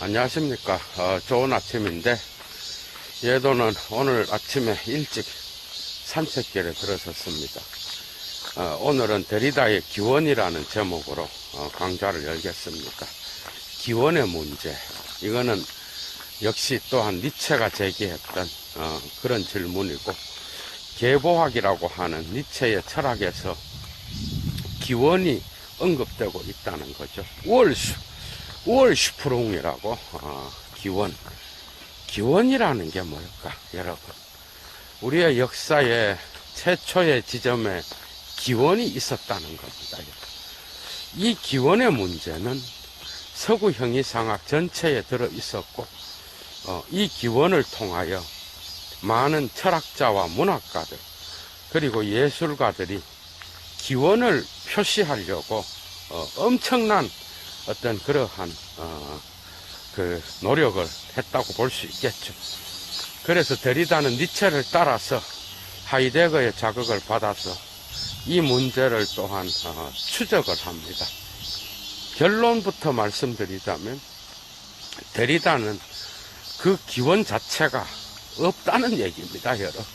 안녕하십니까. 좋은 아침인데, 예도는 오늘 아침에 일찍 산책길에 들어섰습니다. 오늘은 데리다의 기원이라는 제목으로 강좌를 열겠습니다. 기원의 문제. 이거는 역시 또한 니체가 제기했던 그런 질문이고, 계보학이라고 하는 니체의 철학에서 기원이 언급되고 있다는 거죠. 우얼슈프룽이라고 기원이라는 게 뭘까, 여러분? 우리의 역사의 최초의 지점에 기원이 있었다는 겁니다. 이 기원의 문제는 서구 형이상학 전체에 들어 있었고, 이 기원을 통하여 많은 철학자와 문학가들 그리고 예술가들이 기원을 표시하려고 엄청난 어떤 그러한 그 노력을 했다고 볼 수 있겠죠. 그래서 데리다는 니체를 따라서 하이데거의 자극을 받아서 이 문제를 또한 추적을 합니다. 결론부터 말씀드리자면 데리다는 그 기원 자체가 없다는 얘기입니다, 여러분.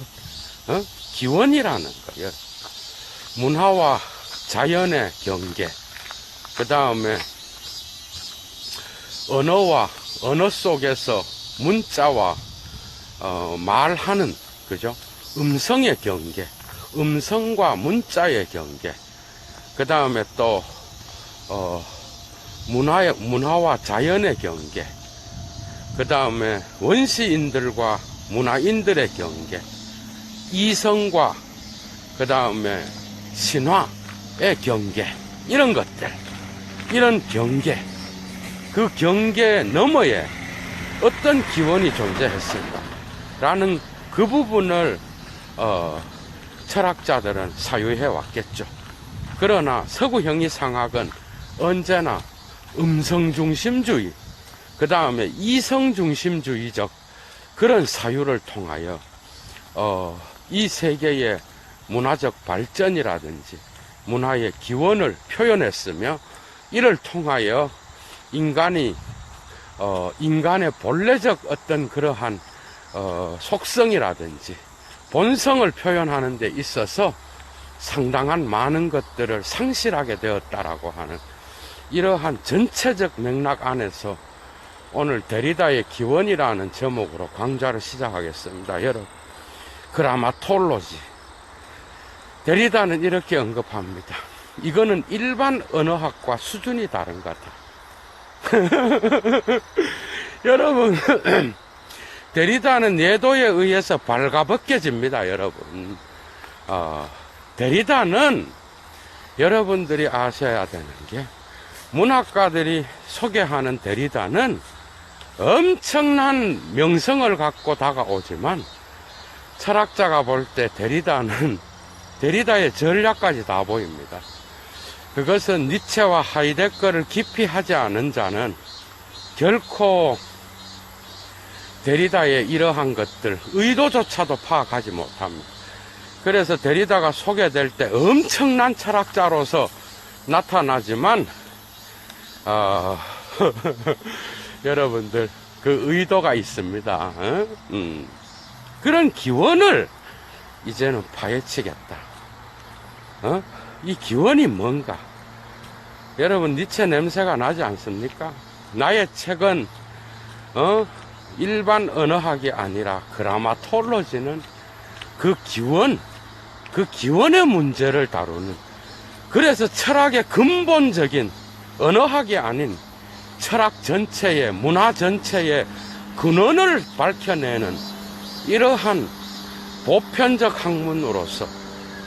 기원이라는 거예요. 문화와 자연의 경계, 그 다음에 언어 속에서 문자와 말하는, 그죠? 음성의 경계, 음성과 문자의 경계, 그 다음에 또 문화와 자연의 경계, 그 다음에 원시인들과 문화인들의 경계, 이성과 그 다음에 신화의 경계, 이런 것들, 이런 경계, 그 경계 너머에 어떤 기원이 존재했을까 라는 그 부분을 철학자들은 사유해 왔겠죠. 그러나 서구 형이상학은 언제나 음성중심주의, 그 다음에 이성중심주의적 그런 사유를 통하여 이 세계의 문화적 발전이라든지 문화의 기원을 표현했으며, 이를 통하여 인간의 본래적 어떤 그러한 속성이라든지 본성을 표현하는 데 있어서 상당한 많은 것들을 상실하게 되었다라고 하는 이러한 전체적 맥락 안에서 오늘 데리다의 기원이라는 제목으로 강좌를 시작하겠습니다. 여러분, 그라마톨로지. 데리다는 이렇게 언급합니다. 이거는 일반 언어학과 수준이 다른 것 같아. 여러분, 데리다는 예도에 의해서 발가벗겨집니다, 여러분. 데리다는 여러분들이 아셔야 되는 게, 문학가들이 소개하는 데리다는 엄청난 명성을 갖고 다가오지만, 철학자가 볼 때 데리다의 전략까지 다 보입니다. 그것은 니체와 하이데거를 깊이 하지 않은 자는 결코 데리다의 이러한 것들, 의도조차도 파악하지 못합니다. 그래서 데리다가 소개될 때 엄청난 철학자로서 나타나지만, 여러분들, 그 의도가 있습니다. 그런 기원을 이제는 파헤치겠다. 이 기원이 뭔가? 여러분, 니체 냄새가 나지 않습니까? 나의 책은 일반 언어학이 아니라 그라마톨로지는 그 기원의 문제를 다루는, 그래서 철학의 근본적인 언어학이 아닌 철학 전체의, 문화 전체의 근원을 밝혀내는 이러한 보편적 학문으로서,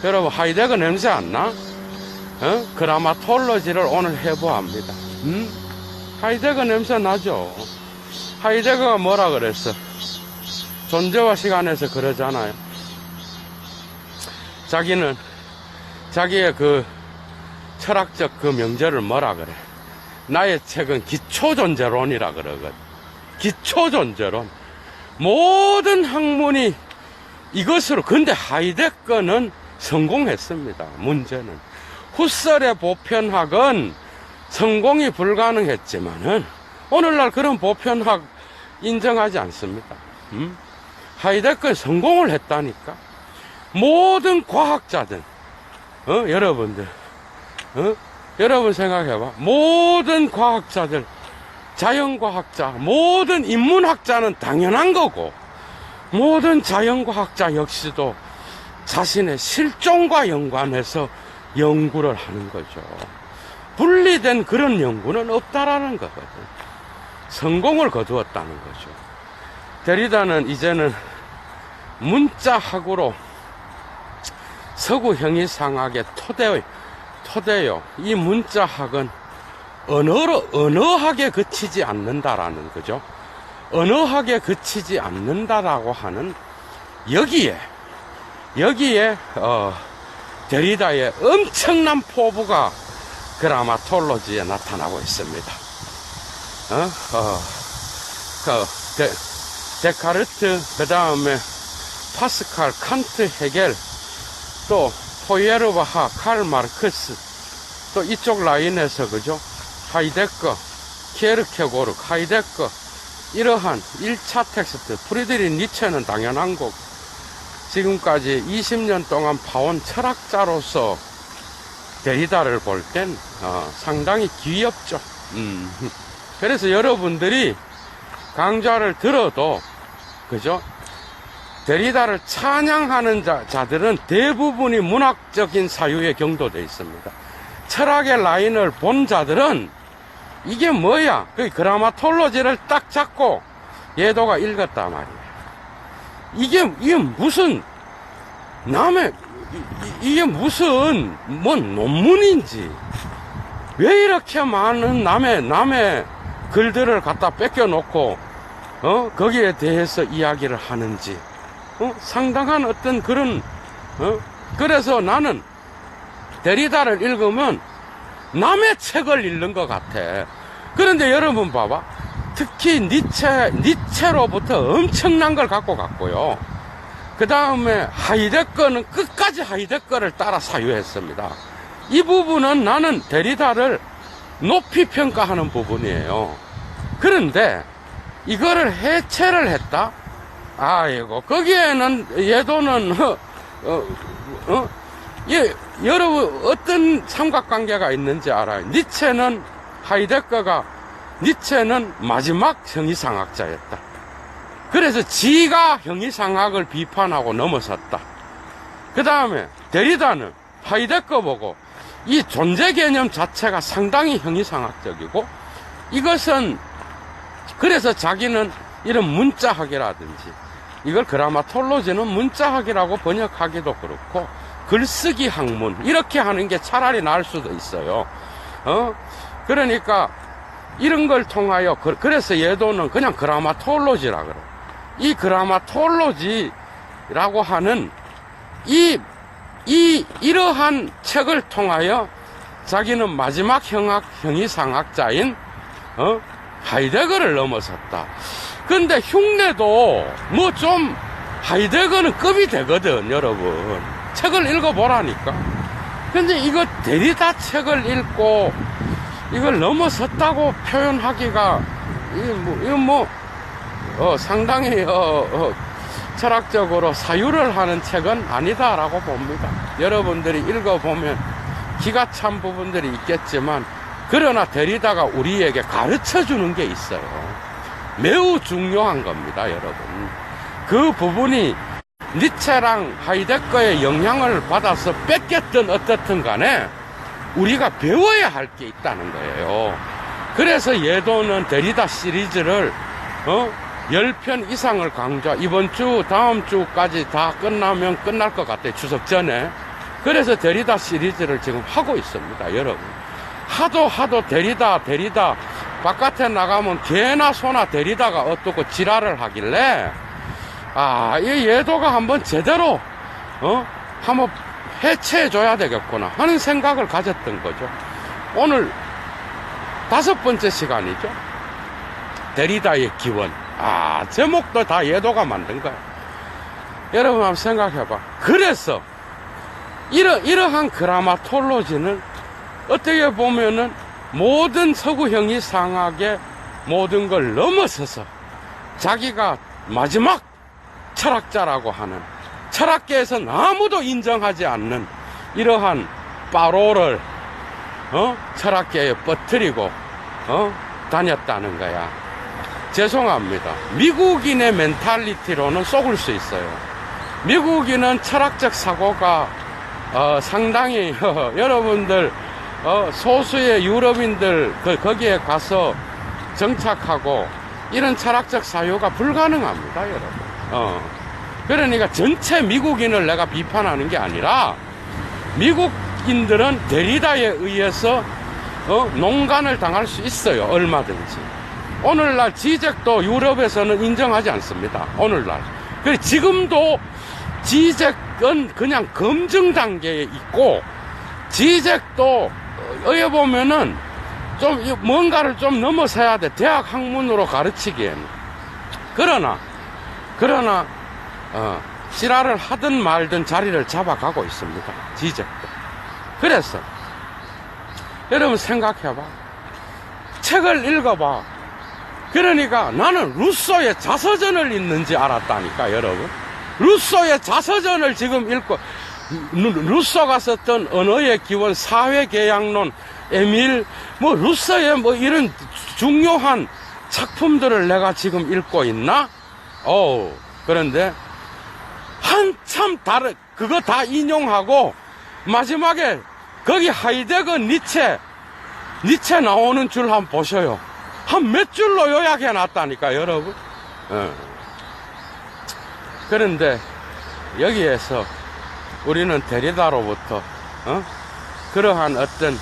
여러분, 하이데거 냄새 안 나? 그라마톨로지를 오늘 해보합니다. 하이데거 냄새 나죠? 하이데거가 뭐라 그랬어? 존재와 시간에서 그러잖아요. 자기는 자기의 그 철학적 그 명제를 뭐라 그래? 나의 책은 기초존재론이라 그러거든. 기초존재론. 모든 학문이 이것으로. 근데 하이데거는 성공했습니다. 문제는 후설의 보편학은 성공이 불가능했지만은 오늘날 그런 보편학 인정하지 않습니다. 하이데거에 성공을 했다니까. 모든 과학자들, 여러분들, 여러분 생각해봐. 모든 과학자들, 자연과학자, 모든 인문학자는 당연한 거고, 모든 자연과학자 역시도 자신의 실종과 연관해서 연구를 하는 거죠. 분리된 그런 연구는 없다라는 거거든. 성공을 거두었다는 거죠. 데리다는 이제는 문자학으로 서구 형이상학의 토대요. 이 문자학은 언어학에 그치지 않는다라는 거죠. 언어학에 그치지 않는다라고 하는 여기에 데리다의 엄청난 포부가 그라마톨로지에 나타나고 있습니다. 데카르트, 그 다음에 파스칼, 칸트, 헤겔, 또 포이에르바하, 칼 마르크스, 또 이쪽 라인에서 그죠? 하이데거, 키에르케고르, 하이데거, 이러한 1차 텍스트, 프리드리 니체는 당연한 거고, 지금까지 20년 동안 봐온 철학자로서 데리다를 볼 땐 상당히 귀엽죠. 그래서 여러분들이 강좌를 들어도 그죠? 데리다를 찬양하는 자들은 대부분이 문학적인 사유에 경도되어 있습니다. 철학의 라인을 본 자들은 이게 뭐야? 그 그라마톨로지를 딱 잡고 예도가 읽었단 말이에요. 이게 무슨 이게 무슨 논문인지, 왜 이렇게 많은 남의 글들을 갖다 뺏겨놓고 거기에 대해서 이야기를 하는지, 상당한 어떤 그런, 그래서 나는 데리다를 읽으면 남의 책을 읽는 것 같아. 그런데 여러분 봐봐. 특히 니체로부터 엄청난 걸 갖고 갔고요. 그 다음에 하이데거는 끝까지 하이데거를 따라 사유했습니다. 이 부분은 나는 데리다를 높이 평가하는 부분이에요. 그런데 이거를 해체를 했다? 아이고, 거기에는 예도는 여러분 어떤 삼각관계가 있는지 알아요. 니체는 마지막 형이상학자였다. 그래서 지가 형이상학을 비판하고 넘어섰다. 그 다음에 데리다는 하이데거 보고 이 존재 개념 자체가 상당히 형이상학적이고, 이것은 그래서 자기는 이런 문자학이라든지, 이걸 그라마톨로지는 문자학이라고 번역하기도 그렇고 글쓰기 학문 이렇게 하는 게 차라리 나을 수도 있어요. 그러니까 이런 걸 통하여 그래서 예도는 그냥 그라마톨로지라 그래. 이 그라마톨로지라고 하는 이러한 책을 통하여 자기는 마지막 형이상학자인 하이데거를 넘어섰다. 근데 흉내도 뭐 좀 하이데거는 급이 되거든, 여러분. 책을 읽어보라니까. 근데 이거 데리다 책을 읽고 이걸 넘어섰다고 표현하기가 상당히 철학적으로 사유를 하는 책은 아니다라고 봅니다. 여러분들이 읽어보면 기가 찬 부분들이 있겠지만, 그러나 데리다가 우리에게 가르쳐 주는 게 있어요. 매우 중요한 겁니다, 여러분. 그 부분이 니체랑 하이데거의 영향을 받아서 뺏겼든 어떻든 간에 우리가 배워야 할 게 있다는 거예요. 그래서 예도는 데리다 시리즈를 10편 이상을 이번 주 다음 주까지 다 끝나면 끝날 것 같아요, 추석 전에. 그래서 데리다 시리즈를 지금 하고 있습니다, 여러분. 하도 데리다 바깥에 나가면 개나 소나 데리다가 어떻고 지랄을 하길래, 이 예도가 한번 제대로 한번 해체해줘야 되겠구나 하는 생각을 가졌던 거죠. 오늘 5번째 시간이죠. 데리다의 기원. 제목도 다 예도가 만든 거야. 여러분 한번 생각해봐. 그래서 이러한 그라마톨로지는 어떻게 보면은 모든 서구 형이상학의 모든 걸 넘어서서 자기가 마지막 철학자라고 하는, 철학계에서는 아무도 인정하지 않는 이러한 빠로를 철학계에 퍼뜨리고 다녔다는 거야. 죄송합니다. 미국인의 멘탈리티로는 속을 수 있어요. 미국인은 철학적 사고가 상당히 여러분들 소수의 유럽인들 거기에 가서 정착하고 이런 철학적 사유가 불가능합니다, 여러분. 그러니까 전체 미국인을 내가 비판하는 게 아니라 미국인들은 데리다에 의해서 농간을 당할 수 있어요, 얼마든지. 오늘날 지적도 유럽에서는 인정하지 않습니다, 오늘날. 그래 지금도 지적은 그냥 검증 단계에 있고, 지적도 어여 보면은 좀 뭔가를 좀 넘어서야 돼, 대학 학문으로 가르치기에는. 그러나 지랄을 하든 말든 자리를 잡아가고 있습니다, 지적도. 그래서 여러분 생각해봐, 책을 읽어봐. 그러니까 나는 루소의 자서전을 읽는지 알았다니까, 여러분. 루소의 자서전을 지금 읽고, 루소가 썼던 언어의 기원, 사회계약론, 에밀, 루소의 이런 중요한 작품들을 내가 지금 읽고 있나? 그런데 한참 그거 다 인용하고 마지막에 거기 하이데거, 니체 나오는 줄 한번 보셔요. 한 몇 줄로 요약해 놨다니까, 여러분. 그런데 여기에서 우리는 데리다로부터 그러한 어떤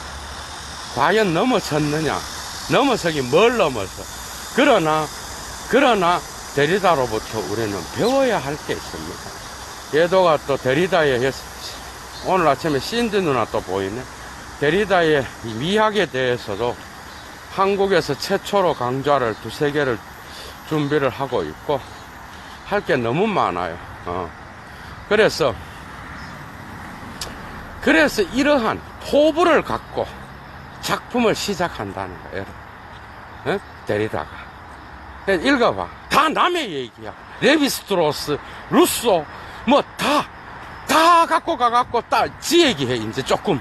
과연 넘어섰느냐, 넘어서기 뭘 넘어서, 그러나 데리다로부터 우리는 배워야 할 게 있습니다. 예도가 또 데리다의, 오늘 아침에 신드 누나 또 보이네. 데리다의 미학에 대해서도 한국에서 최초로 강좌를 2-3개를 준비를 하고 있고, 할 게 너무 많아요. 그래서 이러한 포부를 갖고 작품을 시작한다는 거예요. 데리다가. 읽어봐. 다 남의 얘기야. 레비스트로스, 루소, 다 갖고 가갖고 지 얘기해, 이제 조금.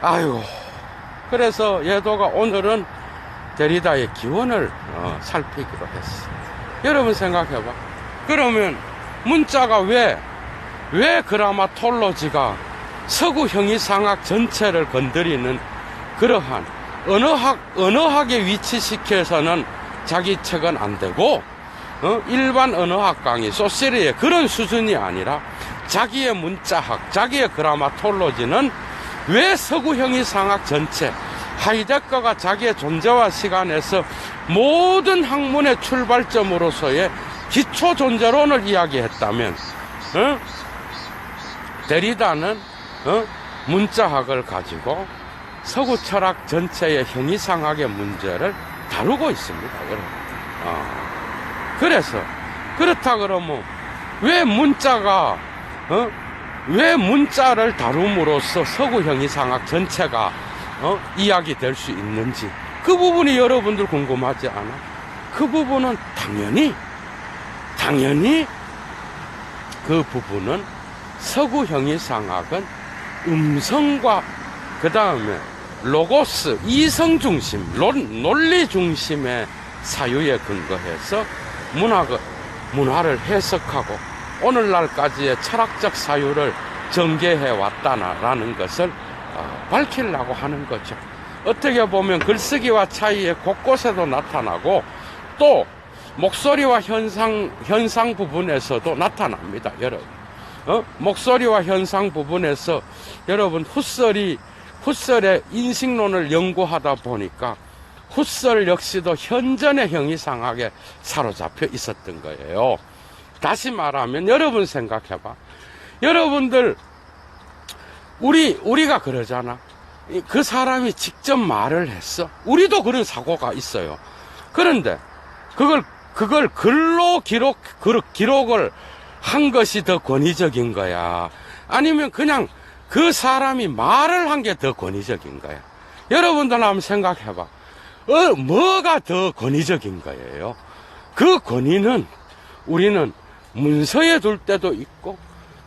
아이고. 그래서 예도가 오늘은 데리다의 기원을 살피기로 했어. 여러분 생각해봐. 그러면 문자가 왜 그라마톨로지가 서구 형이상학 전체를 건드리는 그러한 언어학에 위치시켜서는 자기 책은 안 되고, 일반 언어학 강의, 소시리의 그런 수준이 아니라 자기의 문자학, 자기의 그라마톨로지는 왜 서구 형이상학 전체, 하이데거가 자기의 존재와 시간에서 모든 학문의 출발점으로서의 기초 존재론을 이야기했다면, 데리다는 문자학을 가지고 서구 철학 전체의 형이상학의 문제를 다루고 있습니다, 여러분. 그래서 그렇다 그러면 왜 문자를 다룸으로써 서구 형이상학 전체가 이야기될 수 있는지, 그 부분이 여러분들 궁금하지 않아? 그 부분은 당연히 그 부분은 서구 형이상학은 음성과 그 다음에 로고스, 이성 중심, 논리 중심의 사유에 근거해서 문화를 해석하고 오늘날까지의 철학적 사유를 전개해 왔다라는 것을 밝히려고 하는 거죠. 어떻게 보면 글쓰기와 차이의 곳곳에도 나타나고, 또 목소리와 현상 부분에서도 나타납니다, 여러분. 목소리와 현상 부분에서 여러분 훗설의 인식론을 연구하다 보니까 훗설 역시도 현전의 형이상학에 사로잡혀 있었던 거예요. 다시 말하면 여러분 생각해봐. 여러분들 우리가 그러잖아. 그 사람이 직접 말을 했어. 우리도 그런 사고가 있어요. 그런데 그걸 글로 기록을 한 것이 더 권위적인 거야? 아니면 그냥 그 사람이 말을 한 게 더 권위적인 거야? 여러분들 한번 생각해봐. 뭐가 더 권위적인 거예요? 그 권위는 우리는 문서에 둘 때도 있고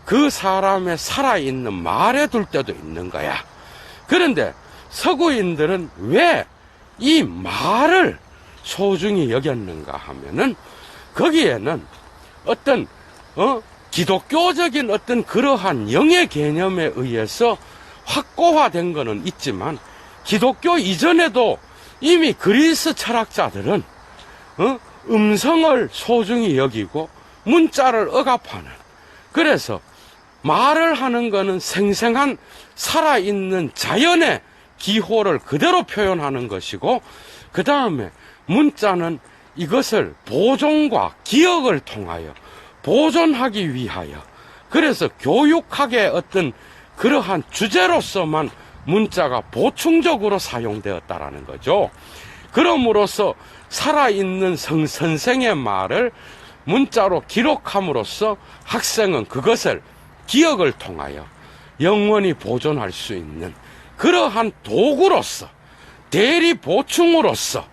그 사람의 살아있는 말에 둘 때도 있는 거야. 그런데 서구인들은 왜 이 말을 소중히 여겼는가 하면은 거기에는 어떤 기독교적인 어떤 그러한 영의 개념에 의해서 확고화된 거는 있지만 기독교 이전에도 이미 그리스 철학자들은 음성을 소중히 여기고 문자를 억압하는, 그래서 말을 하는 거는 생생한 살아있는 자연의 기호를 그대로 표현하는 것이고, 그 다음에 문자는 이것을 보존과 기억을 통하여 보존하기 위하여, 그래서 교육학의 어떤 그러한 주제로서만 문자가 보충적으로 사용되었다라는 거죠. 그럼으로써 살아있는 선생의 말을 문자로 기록함으로써 학생은 그것을 기억을 통하여 영원히 보존할 수 있는 그러한 도구로서, 대리 보충으로서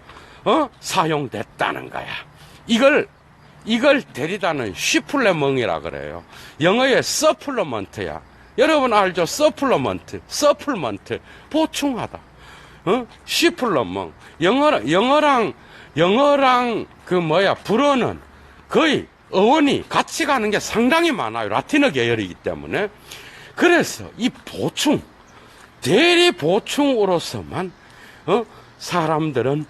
사용됐다는 거야. 이걸 데리다는 쉬플레멍이라 그래요. 영어의 서플러먼트야. 여러분 알죠? 서플러먼트, 보충하다. 쉬플러멍. 영어랑 불어는 거의 어원이 같이 가는 게 상당히 많아요. 라틴어 계열이기 때문에. 그래서 이 보충, 대리 보충으로서만 사람들은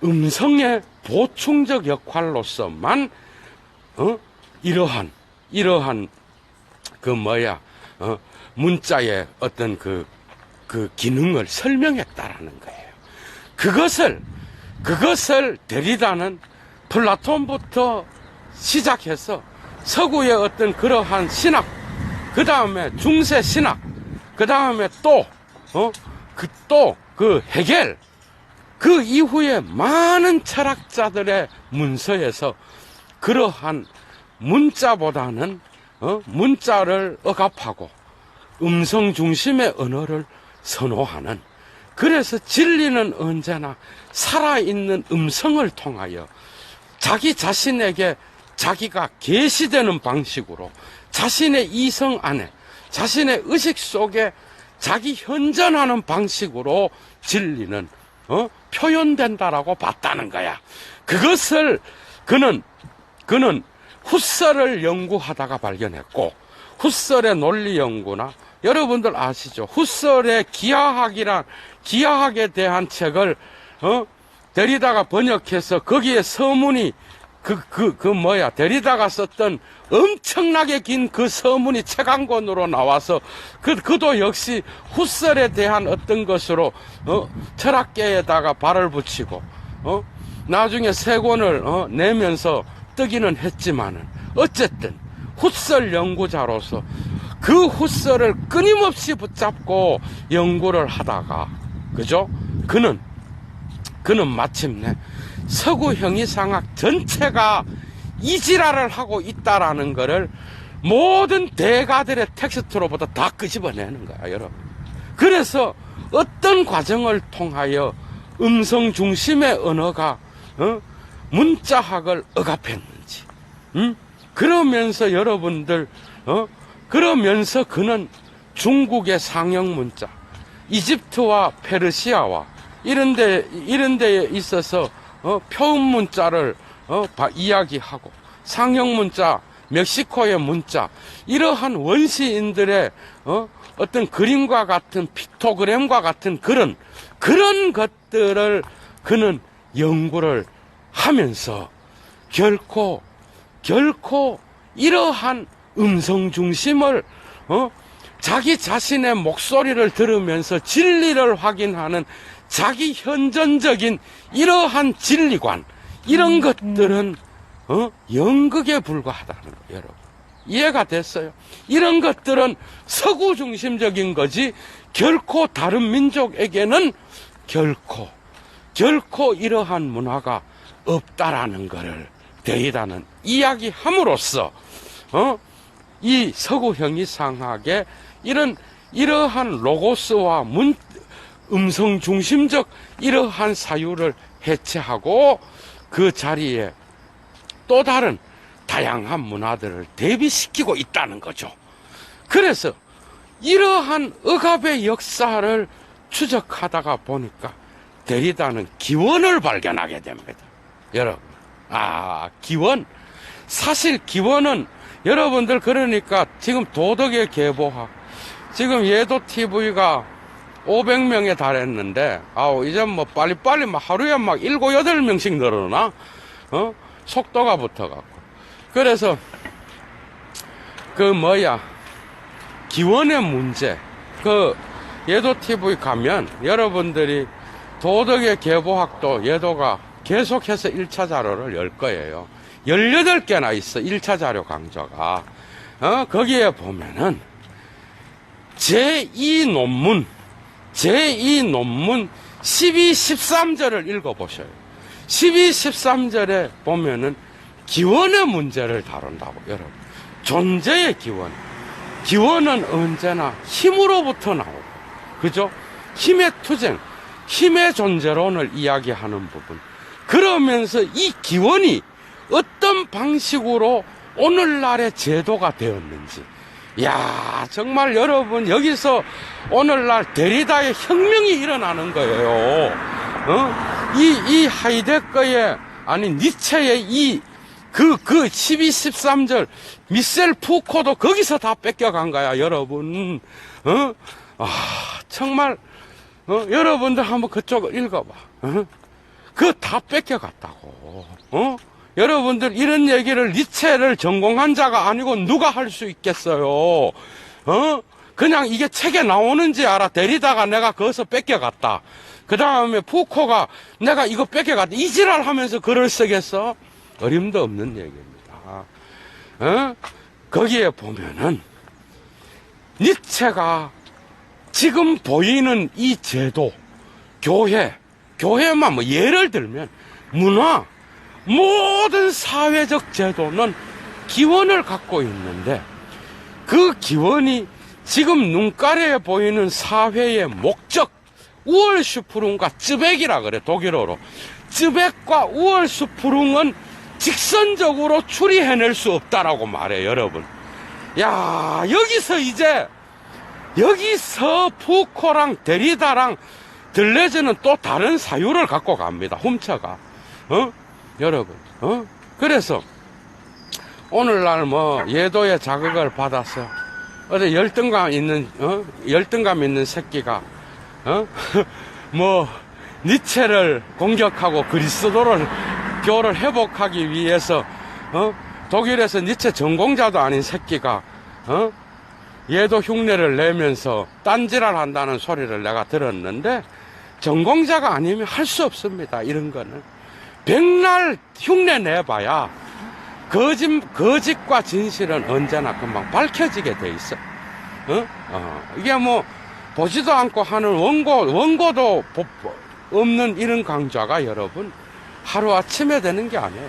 음성의 보충적 역할로서만 이러한 문자의 어떤 그 기능을 설명했다라는 거예요. 그것을 데리다는 플라톤부터 시작해서 서구의 어떤 그러한 신학, 그 다음에 중세 신학, 그 다음에 그 헤겔, 그 이후에 많은 철학자들의 문서에서 그러한 문자보다는 문자를 억압하고 음성 중심의 언어를 선호하는, 그래서 진리는 언제나 살아있는 음성을 통하여 자기 자신에게 자기가 계시되는 방식으로 자신의 이성 안에, 자신의 의식 속에 자기 현존하는 방식으로 진리는 표현된다라고 봤다는 거야. 그것을 그는 후설을 연구하다가 발견했고, 후설의 논리 연구나, 여러분들 아시죠? 후설의 기하학에 대한 책을 데리다가 번역해서 거기에 서문이 데리다가 썼던 엄청나게 긴 그 서문이 책 한 권으로 나와서 그도 역시 후설에 대한 어떤 것으로 철학계에다가 발을 붙이고 나중에 세 권을 내면서 뜨기는 했지만은 어쨌든 후설 연구자로서 그 후설을 끊임없이 붙잡고 연구를 하다가, 그죠? 그는 마침내 서구 형이상학 전체가 이지랄을 하고 있다라는 것을 모든 대가들의 텍스트로부터 다 끄집어내는 거야, 여러분. 그래서 어떤 과정을 통하여 음성 중심의 언어가 문자학을 억압했는지, 그러면서 여러분들 그러면서 그는 중국의 상형 문자, 이집트와 페르시아와 이런 데에 있어서 표음 문자를 이야기하고, 상형 문자, 멕시코의 문자, 이러한 원시인들의 어떤 그림과 같은 픽토그램과 같은 그런 것들을 그는 연구를 하면서 결코 이러한 음성 중심을 자기 자신의 목소리를 들으면서 진리를 확인하는 자기 현존적인 이러한 진리관, 이런 것들은 연극에 불과하다는 거예요, 여러분. 이해가 됐어요? 이런 것들은 서구 중심적인 거지 결코 다른 민족에게는 결코 이러한 문화가 없다라는 것을 데이다는 이야기함으로써 이 서구 형이상학의 이러한 로고스와 음성 중심적 이러한 사유를 해체하고 그 자리에 또 다른 다양한 문화들을 대비시키고 있다는 거죠. 그래서 이러한 억압의 역사를 추적하다가 보니까 데리다는 기원을 발견하게 됩니다. 여러분, 기원. 사실 기원은 여러분들 그러니까 지금 도덕의 계보학, 지금 예도TV가 500명에 달했는데, 이제 뭐 빨리빨리 막 하루에 막 7, 8명씩 늘어나? 속도가 붙어갖고. 그래서, 기원의 문제. 예도TV 가면 여러분들이 도덕의 계보학도 예도가 계속해서 1차 자료를 열 거예요. 18개나 있어, 1차 자료 강좌가. 거기에 보면은, 제2논문 12, 13절을 읽어보셔요. 12, 13절에 보면은 기원의 문제를 다룬다고, 여러분. 존재의 기원. 기원은 언제나 힘으로부터 나오고, 그죠? 힘의 투쟁, 힘의 존재론을 이야기하는 부분. 그러면서 이 기원이 어떤 방식으로 오늘날의 제도가 되었는지. 야, 정말 여러분, 여기서 오늘날 데리다의 혁명이 일어나는 거예요. 이 하이데거의, 니체의 12, 13절, 미셀 푸코도 거기서 다 뺏겨간 거야, 여러분. 정말, 여러분들 한번 그쪽을 읽어봐. 그거 다 뺏겨갔다고. 여러분들 이런 얘기를 니체를 전공한 자가 아니고 누가 할 수 있겠어요? 그냥 이게 책에 나오는지 알아. 데리다가 내가 거기서 뺏겨갔다. 그 다음에 푸코가 내가 이거 뺏겨갔다. 이 지랄 하면서 글을 쓰겠어? 어림도 없는 얘기입니다. 거기에 보면은 니체가 지금 보이는 이 제도, 교회만 뭐 예를 들면 문화, 모든 사회적 제도는 기원을 갖고 있는데 그 기원이 지금 눈가리에 보이는 사회의 목적, 우얼슈프룽과 쯔백이라 그래, 독일어로. 쯔백과 우얼슈프룽은 직선적으로 추리해낼 수 없다라고 말해, 여러분. 야, 여기서 푸코랑 데리다랑 들레즈는 또 다른 사유를 갖고 갑니다. 훔쳐가. 여러분. 그래서 오늘날 예도의 자극을 받아서 어디 열등감 있는 새끼가 니체를 공격하고 교를 회복하기 위해서 독일에서 니체 전공자도 아닌 새끼가 예도 흉내를 내면서 딴지랄 한다는 소리를 내가 들었는데, 전공자가 아니면 할 수 없습니다. 이런 거는 백날 흉내 내봐야 거짓과 진실은 언제나 금방 밝혀지게 돼 있어. 이게 보지도 않고 하는 원고도 없는 이런 강좌가 여러분 하루아침에 되는 게 아니에요.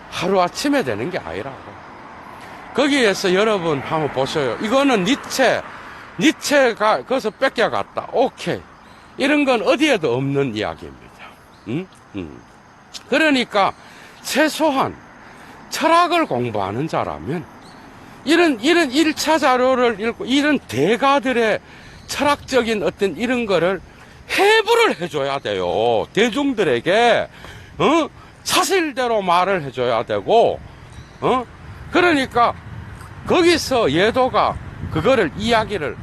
하루아침에 되는 게 아니라고. 거기에서 여러분 한번 보세요. 이거는 니체가 거기서 뺏겨갔다. 오케이. 이런 건 어디에도 없는 이야기입니다. 그러니까 최소한 철학을 공부하는 자라면 이런 1차 자료를 읽고 이런 대가들의 철학적인 어떤 이런 거를 해부를 해줘야 돼요. 대중들에게 사실대로 말을 해줘야 되고 그러니까 거기서 예도가 그거를 이야기를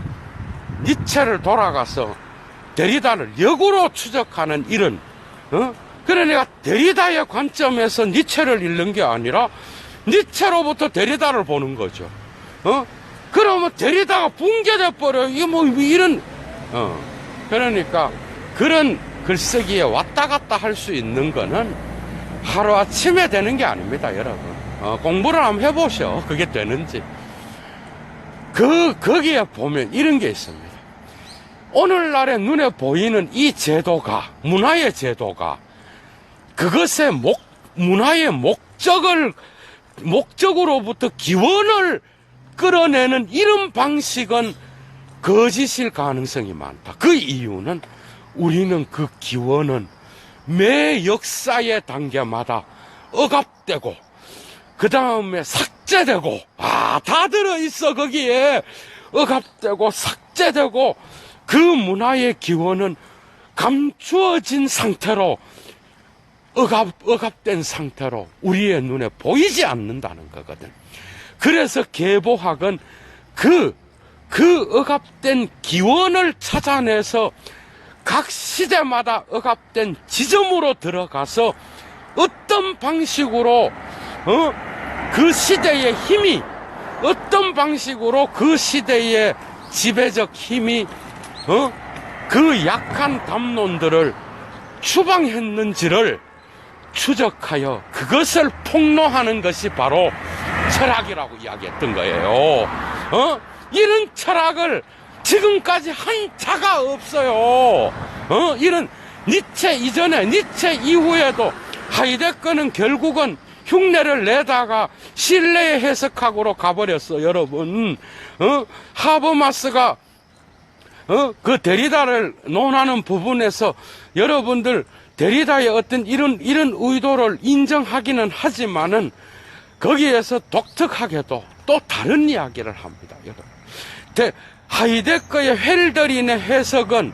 니체를 돌아가서 데리다를 역으로 추적하는 이런 그러니까 데리다의 관점에서 니체를 읽는 게 아니라 니체로부터 데리다를 보는 거죠. 그러면 데리다가 붕괴돼 버려요. 이런 그러니까 그런 글쓰기에 왔다 갔다 할 수 있는 거는 하루아침에 되는 게 아닙니다, 여러분. 공부를 한번 해보셔. 그게 되는지. 거기에 보면 이런 게 있습니다. 오늘날의 눈에 보이는 이 제도가, 문화의 제도가, 그것의 문화의 목적으로부터 기원을 끌어내는 이런 방식은 거짓일 가능성이 많다. 그 이유는 우리는 그 기원은 매 역사의 단계마다 억압되고 그 다음에 삭제되고 다 들어있어 거기에. 억압되고 삭제되고 그 문화의 기원은 감추어진 상태로 억압된 상태로 우리의 눈에 보이지 않는다는 거거든. 그래서 계보학은 그 억압된 기원을 찾아내서 각 시대마다 억압된 지점으로 들어가서 어떤 방식으로 그 시대의 힘이 어떤 방식으로 그 시대의 지배적 힘이 그 약한 담론들을 추방했는지를 추적하여 그것을 폭로하는 것이 바로 철학이라고 이야기했던 거예요. 이런 철학을 지금까지 한 자가 없어요. 이런 니체 이전에 니체 이후에도 하이데거는 결국은 흉내를 내다가 신뢰의 해석학으로 가버렸어, 여러분. 하버마스가 그 데리다를 논하는 부분에서 여러분들 데리다의 어떤 이런 의도를 인정하기는 하지만은 거기에서 독특하게도 또 다른 이야기를 합니다, 여러분. 하이데거의 헬더린의 해석은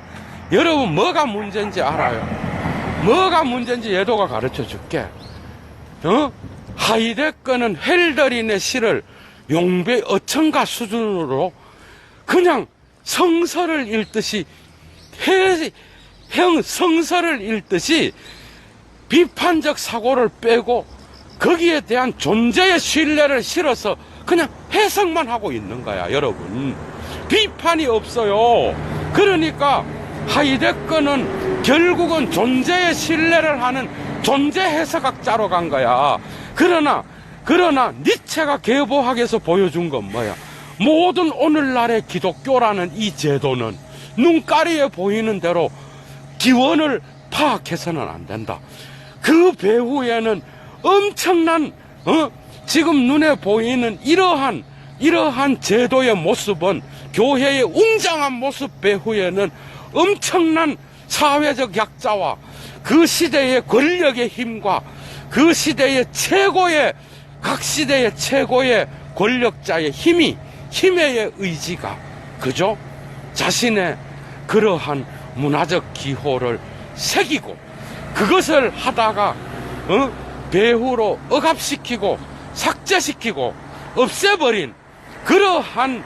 여러분 뭐가 문제인지 알아요? 뭐가 문제인지 예도가 가르쳐 줄게. 하이데거는 헬더린의 시를 용배 어천가 수준으로 그냥 성서를 읽듯이 성서를 읽듯이 비판적 사고를 빼고 거기에 대한 존재의 신뢰를 실어서 그냥 해석만 하고 있는 거야, 여러분. 비판이 없어요. 그러니까 하이데거는 결국은 존재의 신뢰를 하는 존재 해석학자로 간 거야. 그러나 니체가 계보학에서 보여준 건 뭐야? 모든 오늘날의 기독교라는 이 제도는 눈가리에 보이는 대로 기원을 파악해서는 안 된다. 그 배후에는 엄청난 지금 눈에 보이는 이러한 제도의 모습은 교회의 웅장한 모습 배후에는 엄청난 사회적 약자와 그 시대의 권력의 힘과 그 시대의 각 시대의 최고의 권력자의 힘의 의지가 그죠? 자신의 그러한 문화적 기호를 새기고 그것을 하다가 배후로 억압시키고 삭제시키고 없애버린 그러한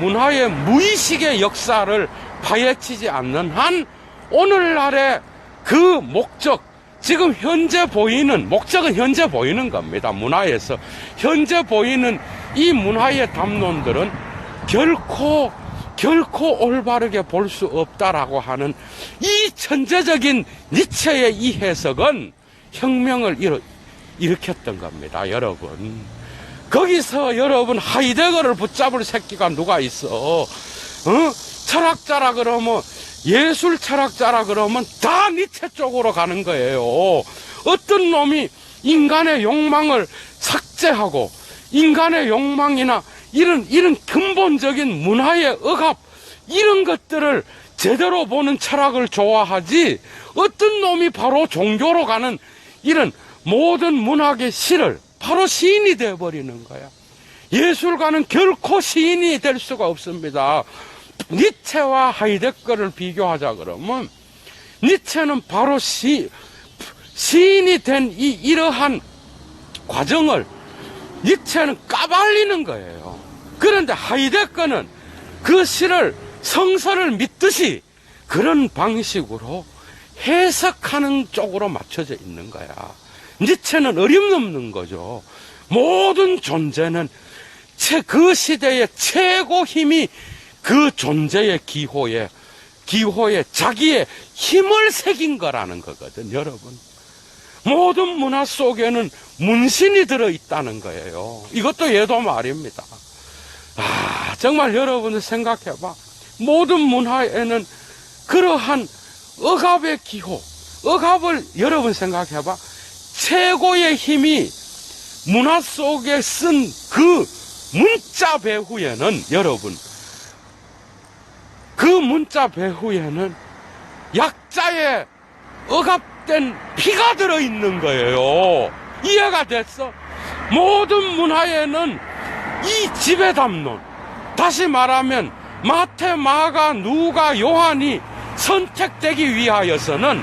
문화의 무의식의 역사를 파헤치지 않는 한 오늘날의 그 목적, 지금 현재 보이는 목적은 현재 보이는 겁니다. 문화에서 현재 보이는 이 문화의 담론들은 결코 올바르게 볼 수 없다라고 하는 이 천재적인 니체의 이 해석은 혁명을 일으켰던 겁니다, 여러분. 거기서 여러분 하이데거를 붙잡을 새끼가 누가 있어? 철학자라 그러면 예술 철학자라 그러면 다 니체 쪽으로 가는 거예요. 어떤 놈이 인간의 욕망을 삭제하고 인간의 욕망이나 이런 근본적인 문화의 억압 이런 것들을 제대로 보는 철학을 좋아하지 어떤 놈이 바로 종교로 가는 이런 모든 문학의 시를 바로 시인이 되어버리는 거야. 예술가는 결코 시인이 될 수가 없습니다. 니체와 하이데거를 비교하자 그러면 니체는 바로 시인이 된 이러한 과정을 니체는 까발리는 거예요. 그런데 하이데거는 그 시를 성서를 믿듯이 그런 방식으로 해석하는 쪽으로 맞춰져 있는 거야. 니체는 어림없는 거죠. 모든 존재는 그 시대의 최고 힘이 그 존재의 기호에 자기의 힘을 새긴 거라는 거거든, 여러분. 모든 문화 속에는 문신이 들어있다는 거예요. 이것도 예도 말입니다. 정말 여러분들 생각해봐. 모든 문화에는 그러한 억압의 기호, 억압을 여러분 생각해봐. 최고의 힘이 문화 속에 쓴 그 문자 배후에는 여러분 그 문자 배후에는 약자의 억압된 피가 들어있는 거예요. 이해가 됐어? 모든 문화에는 이 지배담론, 다시 말하면 마태, 마가, 누가, 요한이 선택되기 위하여서는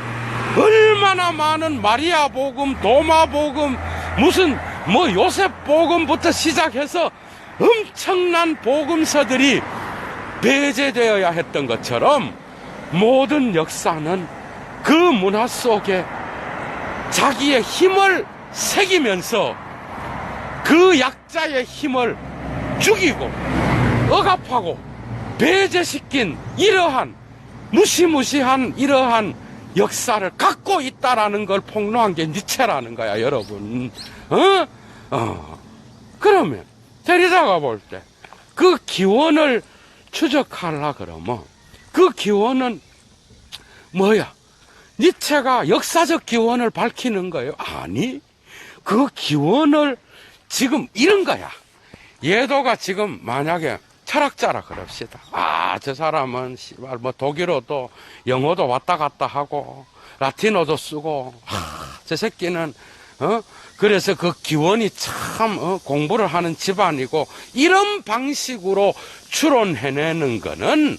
얼마나 많은 마리아 복음, 도마 복음, 무슨 요셉 복음부터 시작해서 엄청난 복음서들이 배제되어야 했던 것처럼 모든 역사는 그 문화 속에 자기의 힘을 새기면서 그 약자의 힘을 죽이고 억압하고 배제시킨 이러한 무시무시한 이러한 역사를 갖고 있다라는 걸 폭로한 게 니체라는 거야, 여러분. 그러면 데리다가 볼 때 그 기원을 추적하려 그러면 그 기원은 뭐야? 니체가 역사적 기원을 밝히는 거예요? 아니, 그 기원을 지금 이런 거야. 예도가 지금 만약에 철학자라 그럽시다. 저 사람은 독일어도 영어도 왔다 갔다 하고 라틴어도 쓰고 저 새끼는 그래서 그 기원이 참 공부를 하는 집안이고, 이런 방식으로 추론해내는 거는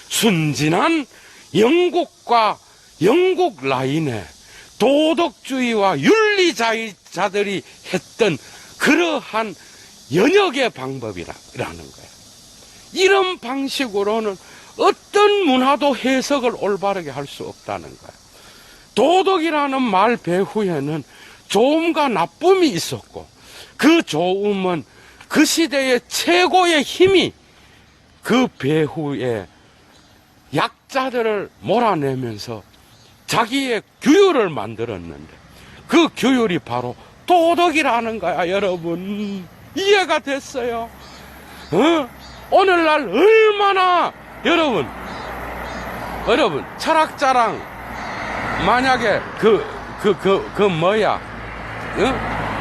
순진한 영국과 영국 라인의 도덕주의와 윤리자들이 했던 그러한 연역의 방법이라는 거예요. 이런 방식으로는 어떤 문화도 해석을 올바르게 할 수 없다는 거예요. 도덕이라는 말 배후에는 좋음과 나쁨이 있었고, 그 좋음은 그 시대의 최고의 힘이 그 배후에 약자들을 몰아내면서 자기의 규율을 만들었는데, 그 규율이 바로 도덕이라는 거야, 여러분. 이해가 됐어요? 오늘날 얼마나 여러분 철학자랑 만약에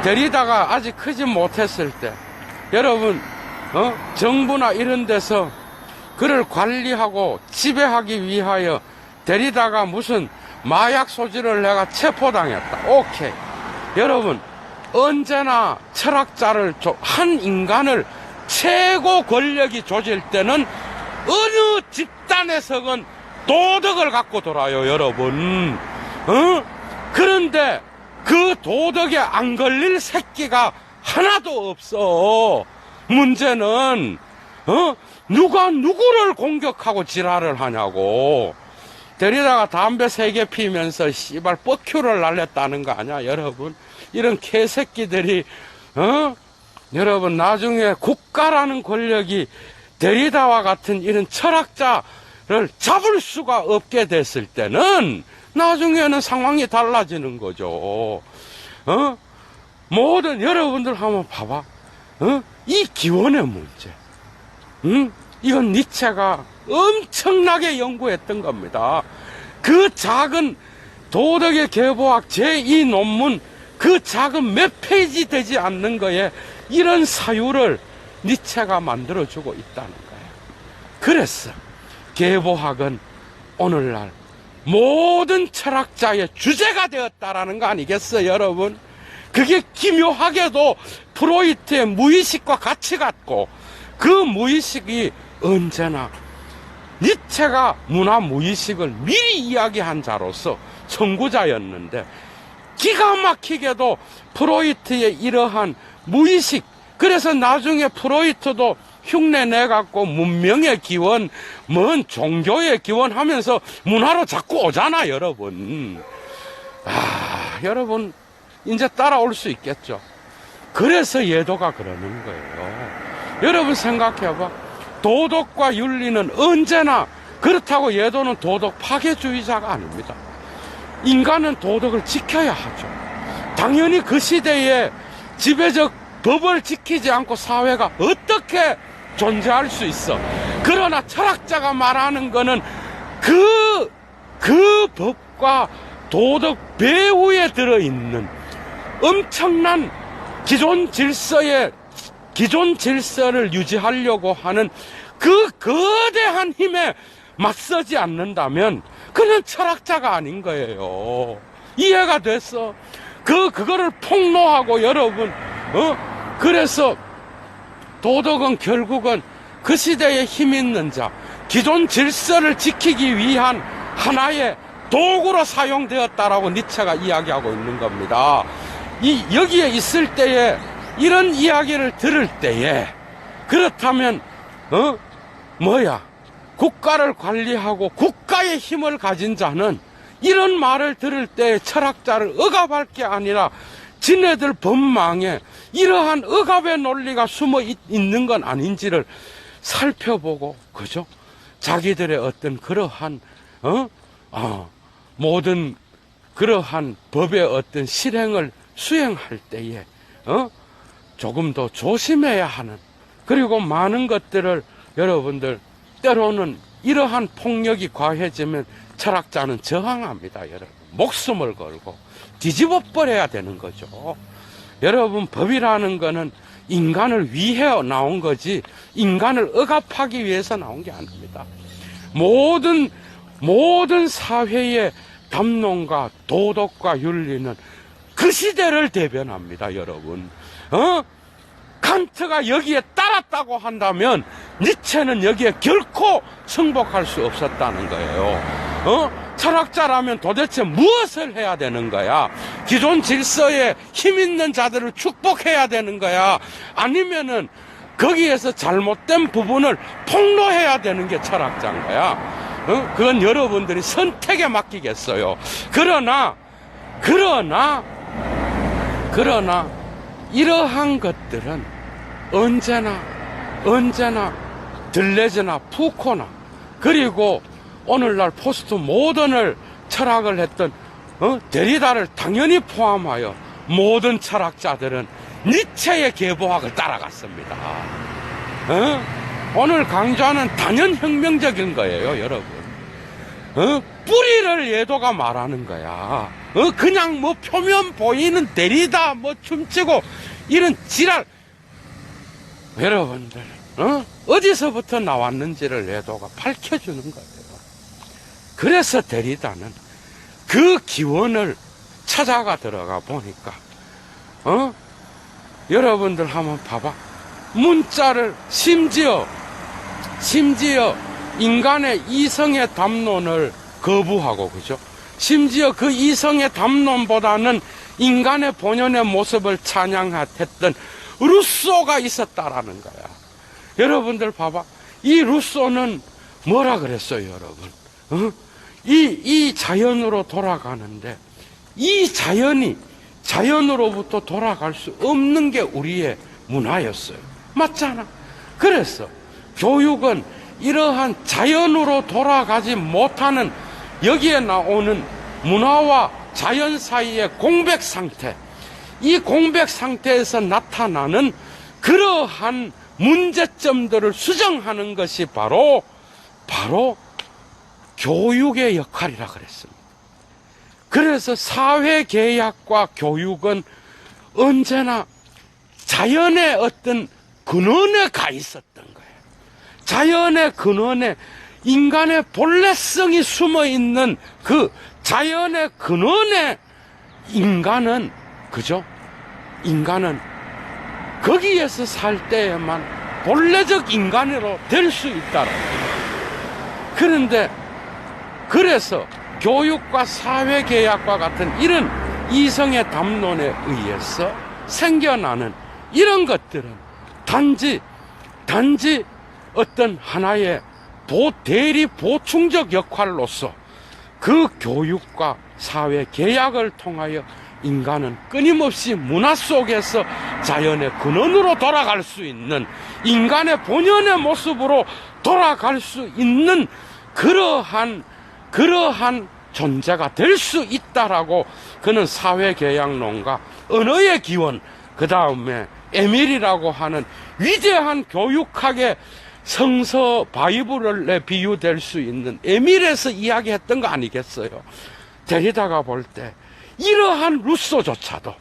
데리다가 아직 크지 못했을 때 여러분 정부나 이런 데서 그를 관리하고 지배하기 위하여 데리다가 무슨 마약 소지를 내가 체포당했다. 오케이. 여러분, 언제나 철학자를 한 인간을 최고 권력이 조질 때는 어느 집단에서건 도덕을 갖고 돌아요, 여러분. 그런데 그 도덕에 안 걸릴 새끼가 하나도 없어. 문제는 누가 누구를 공격하고 지랄을 하냐고. 데리다가 담배 3개 피면서 씨발 뻑큐를 날렸다는 거 아니야, 여러분? 이런 개새끼들이 여러분, 나중에 국가라는 권력이 데리다와 같은 이런 철학자를 잡을 수가 없게 됐을 때는 나중에는 상황이 달라지는 거죠. 모든 여러분들 한번 봐봐. 이 기원의 문제. 이건 니체가 엄청나게 연구했던 겁니다. 그 작은 도덕의 계보학 제2 논문, 그 작은 몇 페이지 되지 않는 거에 이런 사유를 니체가 만들어주고 있다는 거예요. 그래서 계보학은 오늘날 모든 철학자의 주제가 되었다라는 거 아니겠어요, 여러분? 그게 기묘하게도 프로이트의 무의식과 같이 같고, 그 무의식이 언제나 니체가 문화 무의식을 미리 이야기한 자로서 선구자였는데, 기가 막히게도 프로이트의 이러한 무의식, 그래서 나중에 프로이트도 흉내 내갖고 문명의 기원, 뭔 종교의 기원 하면서 문화로 자꾸 오잖아, 여러분. 여러분, 이제 따라올 수 있겠죠. 그래서 예도가 그러는 거예요. 여러분 생각해봐. 도덕과 윤리는 언제나, 그렇다고 예도는 도덕 파괴주의자가 아닙니다. 인간은 도덕을 지켜야 하죠. 당연히 그 시대에 지배적 법을 지키지 않고 사회가 어떻게 존재할 수 있어. 그러나 철학자가 말하는 거는 그 법과 도덕 배후에 들어있는 엄청난 기존 질서를 유지하려고 하는 그 거대한 힘에 맞서지 않는다면 그는 철학자가 아닌 거예요. 이해가 됐어? 그거를 폭로하고 여러분, 그래서 도덕은 결국은 그 시대에 힘 있는 자, 기존 질서를 지키기 위한 하나의 도구로 사용되었다라고 니체가 이야기하고 있는 겁니다. 여기에 있을 때에, 이런 이야기를 들을 때에, 그렇다면, 국가를 관리하고 국가의 힘을 가진 자는 이런 말을 들을 때 철학자를 억압할 게 아니라 지네들 법망에 이러한 억압의 논리가 숨어 있는 건 아닌지를 살펴보고, 그죠? 자기들의 어떤 그러한, 모든 그러한 법의 어떤 실행을 수행할 때에, 조금 더 조심해야 하는, 그리고 많은 것들을 여러분들, 때로는 이러한 폭력이 과해지면 철학자는 저항합니다, 여러분. 목숨을 걸고 뒤집어 버려야 되는 거죠. 여러분, 법이라는 거는 인간을 위해 나온 거지 인간을 억압하기 위해서 나온 게 아닙니다. 모든 사회의 담론과 도덕과 윤리는 그 시대를 대변합니다, 여러분. 칸트가 여기에 따랐다고 한다면 니체는 여기에 결코 승복할 수 없었다는 거예요. 철학자라면 도대체 무엇을 해야 되는 거야? 기존 질서에 힘 있는 자들을 축복해야 되는 거야? 아니면은 거기에서 잘못된 부분을 폭로해야 되는 게 철학자인 거야? 그건 여러분들이 선택에 맡기겠어요. 그러나 이러한 것들은 언제나 들레즈나 푸코나, 그리고 오늘날 포스트 모던을 철학을 했던 데리다를 당연히 포함하여 모든 철학자들은 니체의 계보학을 따라갔습니다. 오늘 강조하는 단연혁명적인 거예요, 여러분. 뿌리를 예도가 말하는 거야. 그냥 뭐 표면 보이는 데리다 뭐 춤추고 이런 지랄, 여러분들 어디서부터 나왔는지를 예도가 밝혀주는 거예요. 그래서 데리다는 그 기원을 찾아가 들어가 보니까 여러분들 한번 봐봐. 문자를 심지어 인간의 이성의 담론을 거부하고, 그죠? 심지어 그 이성의 담론보다는 인간의 본연의 모습을 찬양했던 루소가 있었다라는 거야. 여러분들 봐봐. 이 루소는 뭐라 그랬어요, 여러분? 이 자연으로 돌아가는데, 이 자연으로부터 돌아갈 수 없는 게 우리의 문화였어요. 맞잖아. 그래서 교육은 이러한 자연으로 돌아가지 못하는, 여기에 나오는 문화와 자연 사이의 공백 상태, 이 공백 상태에서 나타나는 그러한 문제점들을 수정하는 것이 바로 교육의 역할이라 그랬습니다. 그래서 사회계약과 교육은 언제나 자연의 어떤 근원에 가 있었던 거예요. 자연의 근원에 인간의 본래성이 숨어 있는 그 자연의 근원에 인간은, 그죠? 인간은 거기에서 살 때에만 본래적 인간으로 될 수 있다라. 그런데 그래서 교육과 사회계약과 같은 이런 이성의 담론에 의해서 생겨나는 이런 것들은 단지 어떤 하나의 대리 보충적 역할로서 그 교육과 사회계약을 통하여 인간은 끊임없이 문화 속에서 자연의 근원으로 돌아갈 수 있는, 인간의 본연의 모습으로 돌아갈 수 있는 그러한 존재가 될 수 있다라고 그는 사회계약론과 언어의 기원, 그 다음에 에밀이라고 하는 위대한 교육학의 성서 바이블에 비유될 수 있는 에밀에서 이야기했던 거 아니겠어요? 데리다가 볼 때 이러한 루소조차도,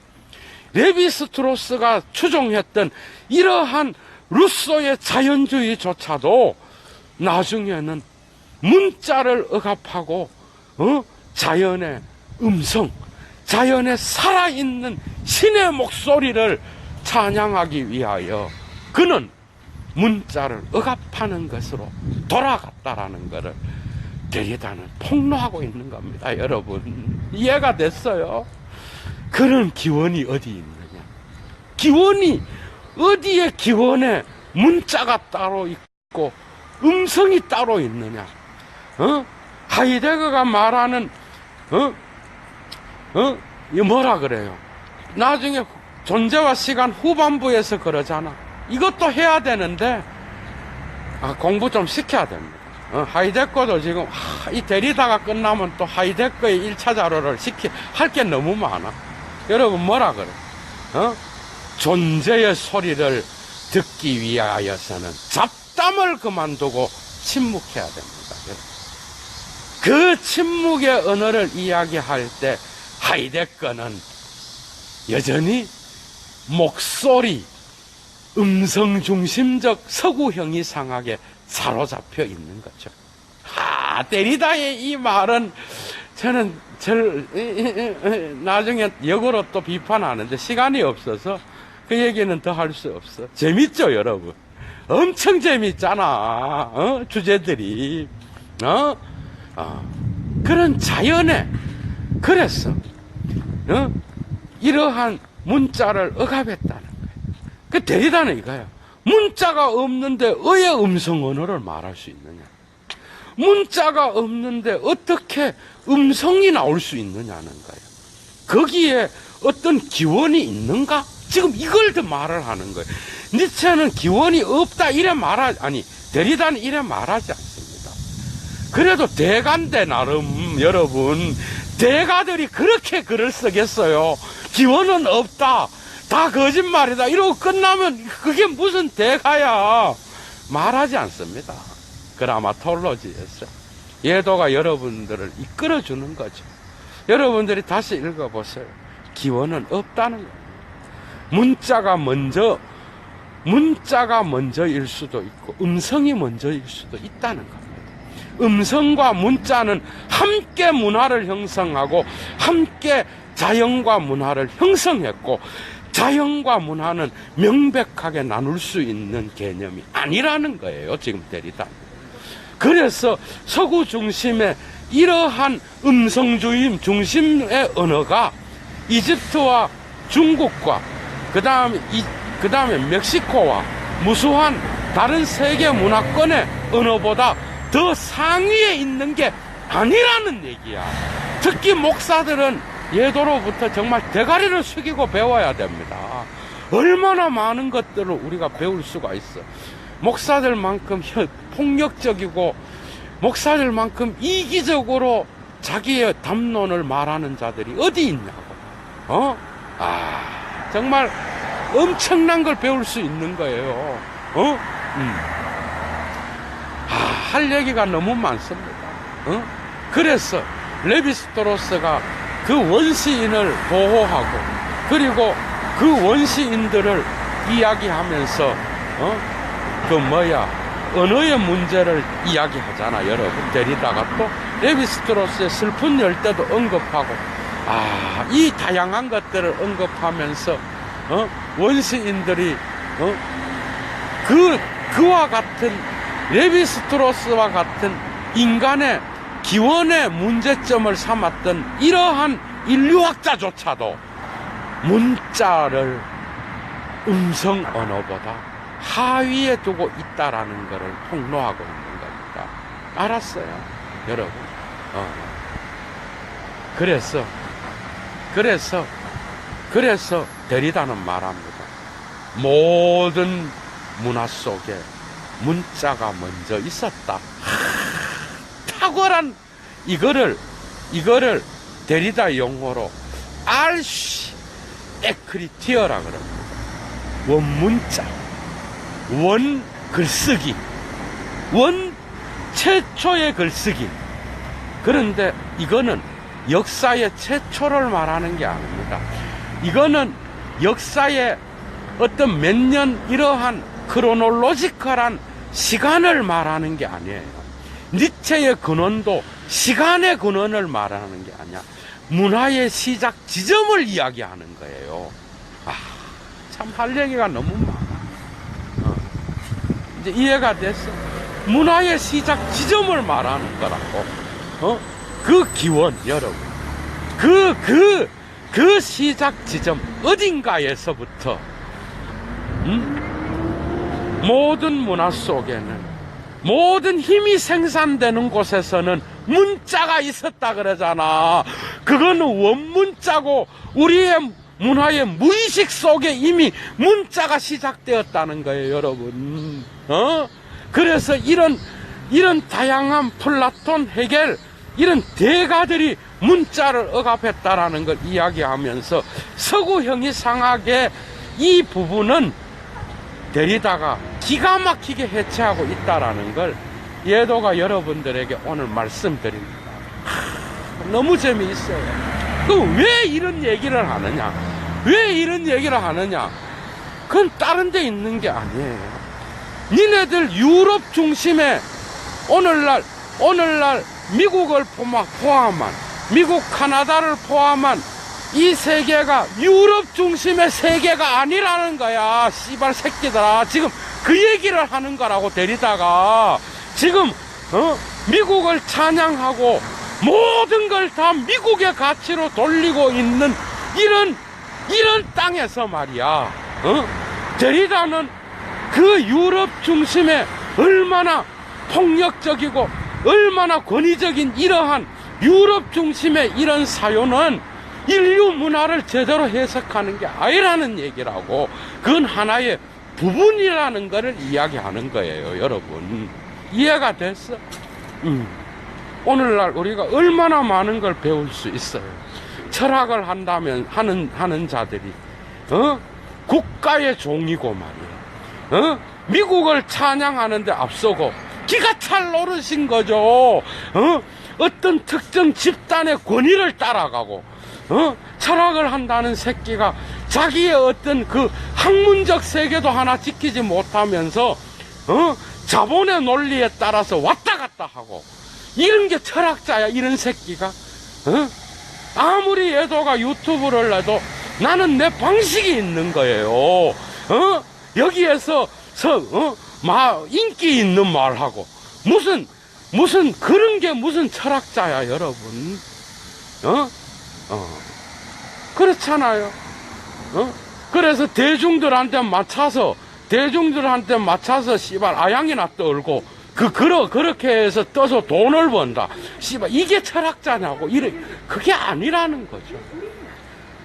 레비스트로스가 추종했던 이러한 루소의 자연주의조차도 나중에는 문자를 억압하고 자연의 음성, 자연의 살아있는 신의 목소리를 찬양하기 위하여 그는 문자를 억압하는 것으로 돌아갔다라는 것을 데리다는 폭로하고 있는 겁니다. 여러분, 이해가 됐어요? 그런 기원이 어디 있느냐? 기원이 어디에 기원에 문자가 따로 있고 음성이 따로 있느냐? 하이데거가 말하는 이 뭐라 그래요? 나중에 존재와 시간 후반부에서 그러잖아. 이것도 해야 되는데 공부 좀 시켜야 됩니다. 하이데거도 지금 이 데리다가 끝나면 또 하이데거의 1차 자료를 할 게 너무 많아. 여러분 뭐라 그래? 존재의 소리를 듣기 위하여서는 잡담을 그만두고 침묵해야 됩니다. 그 침묵의 언어를 이야기할 때 하이데거는 여전히 목소리, 음성 중심적 서구 형이상학에 사로잡혀 있는 거죠. 데리다의 이 말은 저는 나중에 역으로 또 비판하는데 시간이 없어서 그 얘기는 더 할 수 없어. 재밌죠, 여러분? 엄청 재밌잖아. 주제들이. 그런 자연에 그래서 이러한 문자를 억압했다는 거예요. 그 데리다는 이거예요. 문자가 없는데 의 음성 언어를 말할 수 있느냐? 문자가 없는데 어떻게 음성이 나올 수 있느냐는 거예요. 거기에 어떤 기원이 있는가? 지금 이걸 더 말을 하는 거예요. 니체는 기원이 없다 데리다는 이래 말하지 않습니다. 그래도 대가인데 나름 여러분, 대가들이 그렇게 글을 쓰겠어요. 기원은 없다, 다 거짓말이다 이러고 끝나면 그게 무슨 대가야. 말하지 않습니다. 그라마톨로지에서 예도가 여러분들을 이끌어주는 거죠. 여러분들이 다시 읽어보세요. 기원은 없다는 거예요. 문자가 먼저일 수도 있고 음성이 먼저일 수도 있다는 겁니다. 음성과 문자는 함께 문화를 형성하고 함께 자연과 문화를 형성했고 자연과 문화는 명백하게 나눌 수 있는 개념이 아니라는 거예요. 지금 데리다. 그래서 서구 중심의 이러한 음성주의 중심의 언어가 이집트와 중국과 그 다음에 멕시코와 무수한 다른 세계 문화권의 언어보다 더 상위에 있는 게 아니라는 얘기야. 특히 목사들은 예도로부터 정말 대가리를 숙이고 배워야 됩니다. 얼마나 많은 것들을 우리가 배울 수가 있어. 목사들만큼 폭력적이고 목사들만큼 이기적으로 자기의 담론을 말하는 자들이 어디 있냐고. 정말 엄청난 걸 배울 수 있는 거예요. 할 얘기가 너무 많습니다. 그래서 레비스토로스가 그 원시인을 보호하고 그리고 그 원시인들을 이야기하면서 언어의 문제를 이야기하잖아. 여러분 데리다가 또 레비스토로스의 슬픈 열대도 언급하고 이 다양한 것들을 언급하면서 원시인들이 그와 같은 레비스토로스와 같은 인간의 기원의 문제점을 삼았던 이러한 인류학자조차도 문자를 음성 언어보다 하위에 두고 있다라는 것을 폭로하고 있는 겁니다. 알았어요, 여러분? 그래서 데리다는 말합니다. 모든 문화 속에 문자가 먼저 있었다. 탁월한 이거를 데리다 용어로 알시 에크리티어라 그럽니다. 원문자, 원 글쓰기, 원 최초의 글쓰기. 그런데 이거는 역사의 최초를 말하는 게 아닙니다. 이거는 역사의 어떤 몇 년 이러한 크로놀로지컬한 시간을 말하는 게 아니에요. 니체의 근원도 시간의 근원을 말하는 게 아니야. 문화의 시작 지점을 이야기하는 거예요. 참 할 얘기가 너무 많아. 이제 이해가 됐어. 문화의 시작 지점을 말하는 거라고. 그 기원, 여러분. 그 시작 지점, 어딘가에서부터, 모든 문화 속에는, 모든 힘이 생산되는 곳에서는 문자가 있었다 그러잖아. 그거는 원문자고, 우리의 문화의 무의식 속에 이미 문자가 시작되었다는 거예요, 여러분. 그래서 이런 다양한 플라톤, 헤겔, 이런 대가들이 문자를 억압했다라는 걸 이야기하면서 서구 형이상학의 이 부분은 데리다가 기가 막히게 해체하고 있다라는 걸 예도가 여러분들에게 오늘 말씀드립니다. 너무 재미있어요. 왜 이런 얘기를 하느냐? 왜 이런 얘기를 하느냐? 그건 다른 데 있는 게 아니에요. 니네들 유럽 중심에 오늘날 미국을 포함한, 미국, 카나다를 포함한 이 세계가 유럽 중심의 세계가 아니라는 거야. 씨발 새끼들아. 지금 그 얘기를 하는 거라고 데리다가 지금 미국을 찬양하고 모든 걸 다 미국의 가치로 돌리고 있는 이런 땅에서 말이야. 데리다는 그 유럽 중심에 얼마나 폭력적이고 얼마나 권위적인 이러한 유럽 중심의 이런 사유는 인류 문화를 제대로 해석하는 게 아니라는 얘기라고. 그건 하나의 부분이라는 것을 이야기하는 거예요, 여러분. 이해가 됐어? 오늘날 우리가 얼마나 많은 걸 배울 수 있어요. 철학을 한다면 하는 자들이 국가의 종이고 말이에요. 미국을 찬양하는데 앞서고 기가 찰 노릇인 거죠. 어떤 특정 집단의 권위를 따라가고 철학을 한다는 새끼가 자기의 어떤 그 학문적 세계도 하나 지키지 못하면서 자본의 논리에 따라서 왔다 갔다 하고, 이런 게 철학자야, 이런 새끼가. 아무리 예도가 유튜브를 해도 나는 내 방식이 있는 거예요. 여기에서 인기 있는 말하고 무슨 그런 게 무슨 철학자야, 여러분. 그렇잖아요. 그래서 대중들한테 맞춰서 씨발 아양이나 떨고 그렇게 해서 떠서 돈을 번다. 씨발 이게 철학자냐고. 그게 아니라는 거죠.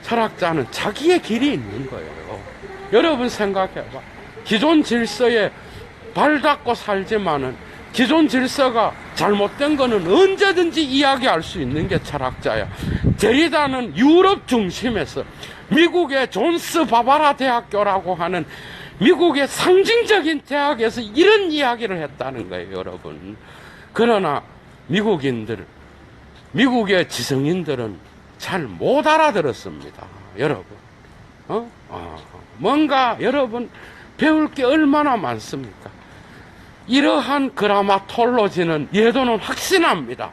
철학자는 자기의 길이 있는 거예요. 여러분 생각해봐. 기존 질서에 발 닫고 살지만은 기존 질서가 잘못된 거는 언제든지 이야기할 수 있는 게 철학자야. 데리다는 유럽 중심에서 미국의 존스 바바라 대학교라고 하는 미국의 상징적인 대학에서 이런 이야기를 했다는 거예요, 여러분. 그러나 미국의 지성인들은 잘 못 알아들었습니다, 여러분. 뭔가 여러분 배울 게 얼마나 많습니까? 이러한 그라마톨로지는 예도는 확신합니다.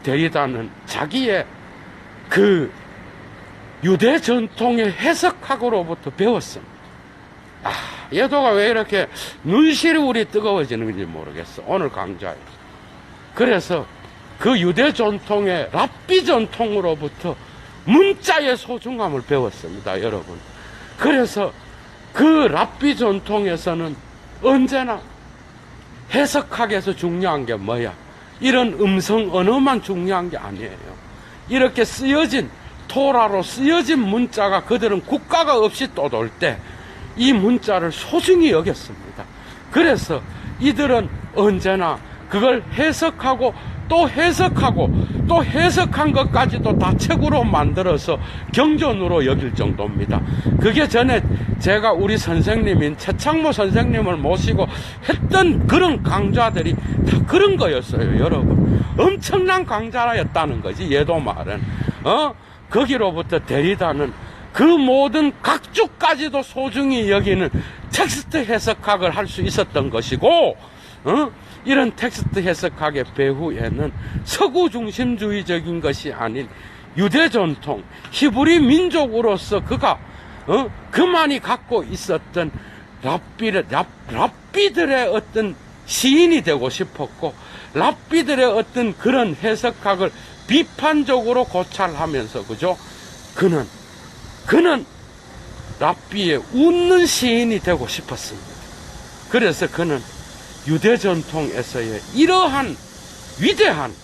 데리다는 자기의 그 유대 전통의 해석학으로부터 배웠습니다. 예도가 왜 이렇게 눈시울이 뜨거워지는지 모르겠어, 오늘 강좌에. 그래서 그 유대 전통의 랍비 전통으로부터 문자의 소중함을 배웠습니다, 여러분. 그래서 그 랍비 전통에서는 언제나 해석학에서 중요한 게 뭐야? 이런 음성 언어만 중요한 게 아니에요. 이렇게 쓰여진, 토라로 쓰여진 문자가 그들은 국가가 없이 떠돌 때 이 문자를 소중히 여겼습니다. 그래서 이들은 언제나 그걸 해석하고 또 해석한 것까지도 다 책으로 만들어서 경전으로 여길 정도입니다. 그게 전에 제가 우리 선생님인 최창모 선생님을 모시고 했던 그런 강좌들이 다 그런 거였어요, 여러분. 엄청난 강좌였다는 거지, 예도 말은. 거기로부터 데리다는 그 모든 각주까지도 소중히 여기는 텍스트 해석학을 할 수 있었던 것이고, 이런 텍스트 해석학의 배후에는 서구 중심주의적인 것이 아닌 유대 전통, 히브리 민족으로서 그가 그만이 갖고 있었던 랍비들의 어떤 시인이 되고 싶었고, 랍비들의 어떤 그런 해석학을 비판적으로 고찰하면서, 그죠? 그는 랍비의 웃는 시인이 되고 싶었습니다. 그래서 그는 유대 전통에서의 이러한 위대한,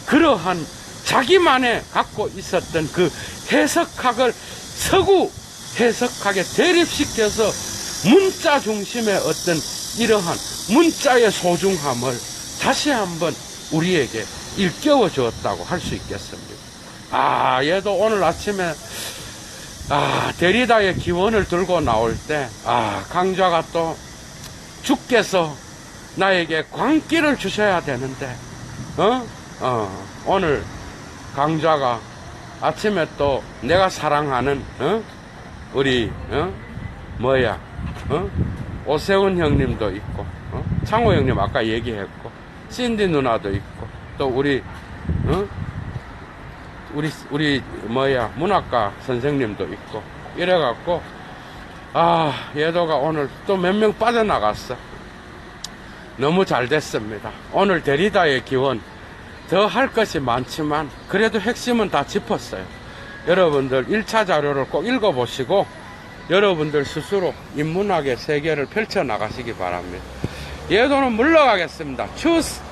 그러한 자기만의 갖고 있었던 그 해석학을 서구 해석학에 대립시켜서 문자 중심의 어떤 이러한 문자의 소중함을 다시 한번 우리에게 일깨워 주었다고 할 수 있겠습니다. 얘도 오늘 아침에 데리다의 기원을 들고 나올 때 강좌가 또 주께서 나에게 광기를 주셔야 되는데 오늘 강좌가 아침에 또 내가 사랑하는 우리 오세훈 형님도 있고 창호 형님 아까 얘기했고 신디 누나도 있고 또 우리 문학과 선생님도 있고 이래갖고 얘도가 오늘 또 몇 명 빠져나갔어. 너무 잘 됐습니다. 오늘 데리다의 기원 더 할 것이 많지만 그래도 핵심은 다 짚었어요. 여러분들 1차 자료를 꼭 읽어보시고 여러분들 스스로 인문학의 세계를 펼쳐나가시기 바랍니다. 예도는 물러가겠습니다. 추스!